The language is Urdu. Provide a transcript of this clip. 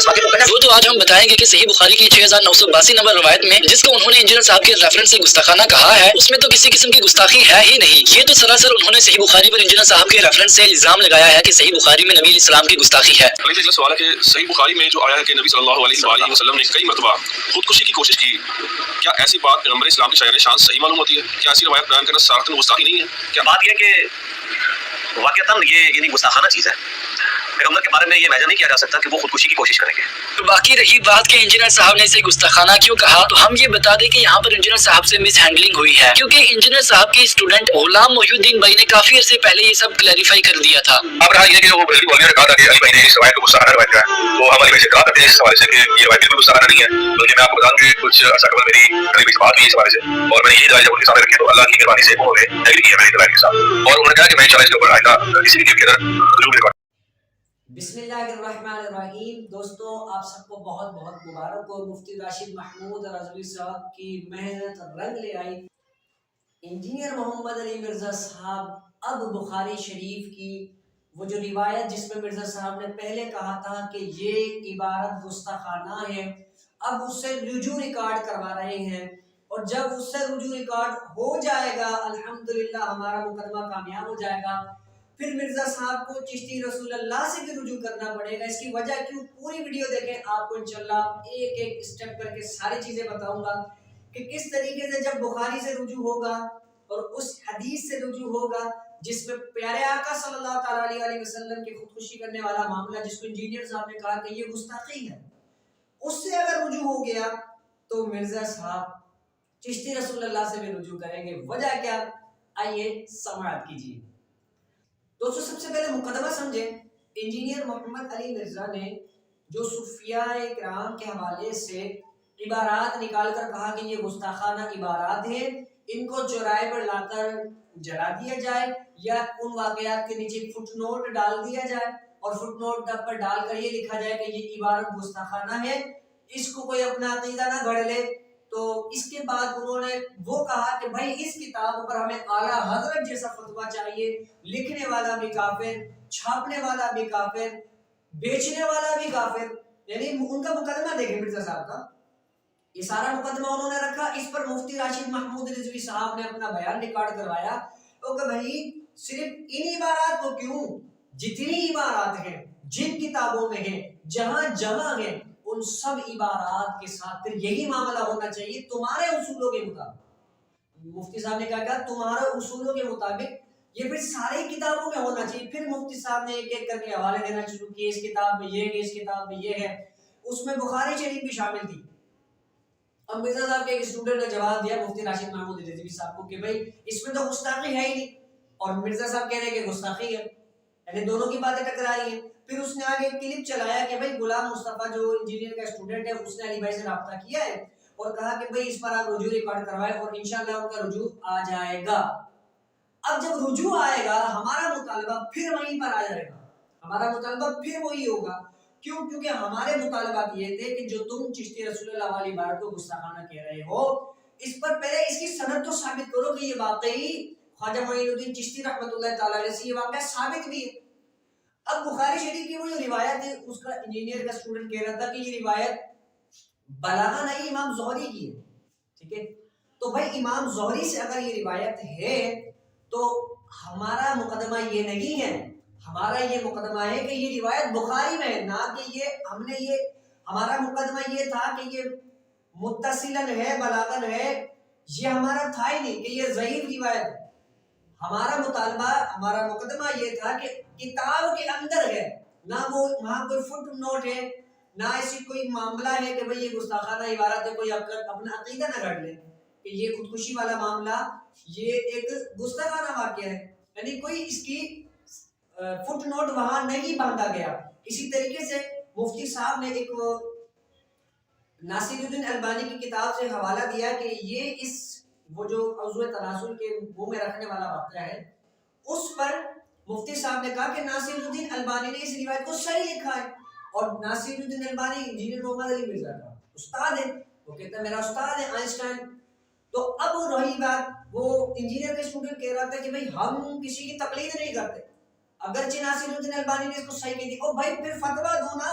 اس واقعے کو وہ تو آج ہم بتائیں گے کہ صحیح بخاری کی 6982 نمبر روایت میں جس کو انہوں نے انجینئر صاحب کے ریفرنس سے گستاخانہ کہا ہے، اس میں تو کسی قسم کی گستاخی ہے ہی نہیں. یہ تو سراسر انہوں نے صحیح بخاری پر انجینئر صاحب کے ریفرنس سے الزام لگایا ہے کہ صحیح بخاری میں نبی علیہ السلام کی گستاخی ہے. اگلا سوال ہے کہ صحیح بخاری میں جو آیا ہے کہ نبی صلی اللہ علیہ وآلہ وسلم نے کئی مرتبہ خودکشی کی کوشش کی، کیا ایسی بات پیغمبر اسلام کی شاعر شان صحیح معلوم ہوتی ہے؟ کیا ایسی روایت بیان کرنا صراحتاً گستاخی نہیں ہے؟ کیا بات یہ کہ واقعتاً یہ یعنی گستاخانہ چیز ہے. پیغمبر کے بارے میں یہ ویژہ نہیں کیا جا سکتا کہ وہ خودکشی کی کوشش کریں گے. تو باقی رہی بات کہ انجینئر صاحب نے اسے گستاخانہ کیوں کہا، تو ہم یہ بتا دیں کہ یہاں پر انجینئر صاحب سے مس ہینڈلنگ ہوئی ہے، کیونکہ انجینئر صاحب کے اسٹوڈنٹ غلام محی الدین بھائی نے کافی عرصے پہلے یہ سب کلیریفائی کر دیا تھا. اب رہا یہ کہ وہ بریلوی مولوی نے کہا تھا کہ علی بھائی نے اس روایت کو گستاخانہ روایت کہا ہے، تو ہم علی بھائی سے کہا کرتے ہیں اس حوالے سے کہ یہ روایت بالکل گستاخانہ نہیں ہے. بلکہ میں آپ کو بتا دوں کہ کچھ عرصہ قبل میری علی بھائی سے بات ہوئی اس حوالے سے، اور میں نے یہی دعائیں جب ان کے سامنے رکھی تو اللہ کی مہربانی سے انہوں نے ایگری کیا میری دلائل کے ساتھ، اور انہوں نے کہا کہ میں انشاءاللہ اس کے اوپر آئندہ کسی بھی کے اندر ضرور ریکارڈ. بسم اللہ الرحمن الرحیم. دوستو آپ سب کو بہت بہت مبارک ہو. مفتی راشد محمود رضوی صاحب کی محنت رنگ لے آئی. انجینئر محمد علی مرزا صاحب اب بخاری شریف کی وہ جو روایت جس میں مرزا صاحب نے پہلے کہا تھا کہ یہ عبارت گستاخانہ ہے، اب اس سے رجوع ریکارڈ کروا رہے ہیں، اور جب اس سے رجوع ریکارڈ ہو جائے گا الحمدللہ ہمارا مقدمہ کامیاب ہو جائے گا. پھر مرزا صاحب کو چشتی رسول اللہ سے بھی رجوع کرنا پڑے گا. اس کی وجہ کیوں، پوری ویڈیو دیکھیں، آپ کو انشاءاللہ ایک ایک اسٹیپ کر کے ساری چیزیں بتاؤں گا کہ کس طریقے سے جب بخاری سے رجوع ہوگا اور اس حدیث سے رجوع ہوگا جس میں پیارے آقا صلی اللہ تعالی علیہ وسلم کی خودکشی کرنے والا معاملہ جس کو انجینئر صاحب نے کہا کہ یہ گستاخی ہے، اس سے اگر رجوع ہو گیا تو مرزا صاحب چشتی رسول اللہ سے بھی رجوع کریں گے. وجہ کیا، آئیے سماعت کیجیے. دوستو سب سے پہلے مقدمہ سمجھیں. انجینئر محمد علی مرزا نے جو صوفیاء کرام کے حوالے سے عبارات نکال کر کہا کہ یہ گستاخانہ عبارات ہیں، ان کو چوراہے پر لا کر جلا دیا جائے یا ان واقعات کے نیچے فٹ نوٹ ڈال دیا جائے اور فٹ نوٹ پر ڈال کر یہ لکھا جائے کہ یہ عبارت گستاخانہ ہے، اس کو کوئی اپنا عقیدہ نہ گھڑ لے. تو اس کے بعد انہوں نے وہ کہا کہ بھائی اس کتاب پر ہمیں اعلیٰ حضرت جیسا فتویٰ چاہیے، لکھنے والا بھی کافر، چھاپنے والا بھی کافر، بیچنے والا بھی کافر. یعنی ان کا مقدمہ دیکھیں مرزا صاحب کا، یہ سارا مقدمہ انہوں نے رکھا. اس پر مفتی راشد محمود رضوی صاحب نے اپنا بیان ریکارڈ کروایا کہ بھائی صرف ان عبارات کو کیوں، جتنی عبارات ہیں جن کتابوں میں ہیں جہاں جہاں ہیں ان سب عبارات کے ساتھ پھر یہی معاملہ ہونا چاہیے تمہارے اصولوں کے مطابق. مفتی صاحب نے کہا کہ تمہارے اصولوں کے مطابق یہ پھر ساری کتابوں میں ہونا چاہیے. پھر مفتی صاحب نے ایک ایک کر کے حوالے دینا شروع کیے، اس کتاب میں یہ ہے، اس کتاب میں یہ ہے. اس میں بخاری شریف بھی شامل تھی. اب مرزا صاحب کے ایک اسٹوڈنٹ نے جواب دیا مفتی راشد محمود رضوی صاحب کو کہ بھائی اس میں تو گستاخی ہے ہی نہیں، اور مرزا صاحب کہہ رہے ہیں کہ گستاخی ہے، یعنی دونوں کی باتیں ٹکرا رہی ہیں. پھر اس نے آگے ایک کلپ چلایا کہ بھائی غلام مصطفیٰ جو انجینئر کا اسٹوڈنٹ ہے اس نے علی بھائی سے رابطہ کیا ہے اور کہا کہ بھائی اس پر آپ رجوع ریکارڈ کروائیں اور انشاءاللہ ان کا رجوع آ جائے گا. اب جب رجوع آئے گا ہمارا مطالبہ پھر وہیں پر آ جائے گا، ہمارا مطالبہ پھر وہی ہوگا. کیوں؟ کیونکہ ہمارے مطالبات یہ تھے کہ جو تم چشتی رسول اللہ والی عبارت کو گستاخانہ کہہ رہے ہو، اس پر پہلے اس کی سند تو ثابت کرو کہ یہ واقعی خواجہ معین الدین چشتی رحمۃ اللہ تعالی علیہ سے یہ واقعہ ثابت بھی ہے. اب بخاری شریف کی وہ جو روایت ہے اس کا انجینئر کا اسٹوڈنٹ کہہ رہا تھا کہ یہ روایت بلاغہ نہیں امام زہری کی ہے. ٹھیک ہے، تو بھائی امام زہری سے اگر یہ روایت ہے تو ہمارا مقدمہ یہ نہیں ہے، ہمارا یہ مقدمہ ہے کہ یہ روایت بخاری میں ہے، نہ کہ یہ ہمارا مقدمہ یہ تھا کہ یہ متصلاً ہے، بلاغاً ہے، یہ ہمارا تھا ہی نہیں کہ یہ ضعیف روایت ہے. ہمارا مطالبہ، ہمارا مقدمہ یہ تھا کہ کتاب کے اندر ہے، نہ وہ وہاں کوئی فٹ نوٹ ہے، نہ ایسی کوئی معاملہ ہے کہ بھئی یہ گستاخانہ عبارت ہے، کوئی اپنا عقیدہ نہ گھڑ لے کہ یہ خودکشی والا معاملہ یہ ایک گستاخانہ واقعہ ہے. یعنی کوئی اس کی فٹ نوٹ وہاں نہیں باندھا گیا. اسی طریقے سے مفتی صاحب نے ایک ناصر الدین البانی کی کتاب سے حوالہ دیا کہ یہ وہ جو عضو تناسل کے منہ میں رکھنے والا واقعہ ہے اس پر مفتی صاحب نے کہا کہ ناصر الدین البانی نے اس روایت کو صحیح لکھا ہے. اور ناصر الدین البانی انجینئر محمد علی مرزا کا استاد ہے، وہ کہتا ہے میرا استاد ہے آئنسٹائن. تو اب رہی بات، وہ انجینئر کے اسٹوڈنٹ کہہ رہا تھا کہ بھئی ہم کسی کی تقلید نہیں کرتے، اگرچہ ناصر الدین البانی نے اس کو صحیح کہہ دی. او بھائی پھر فتویٰ دو نا،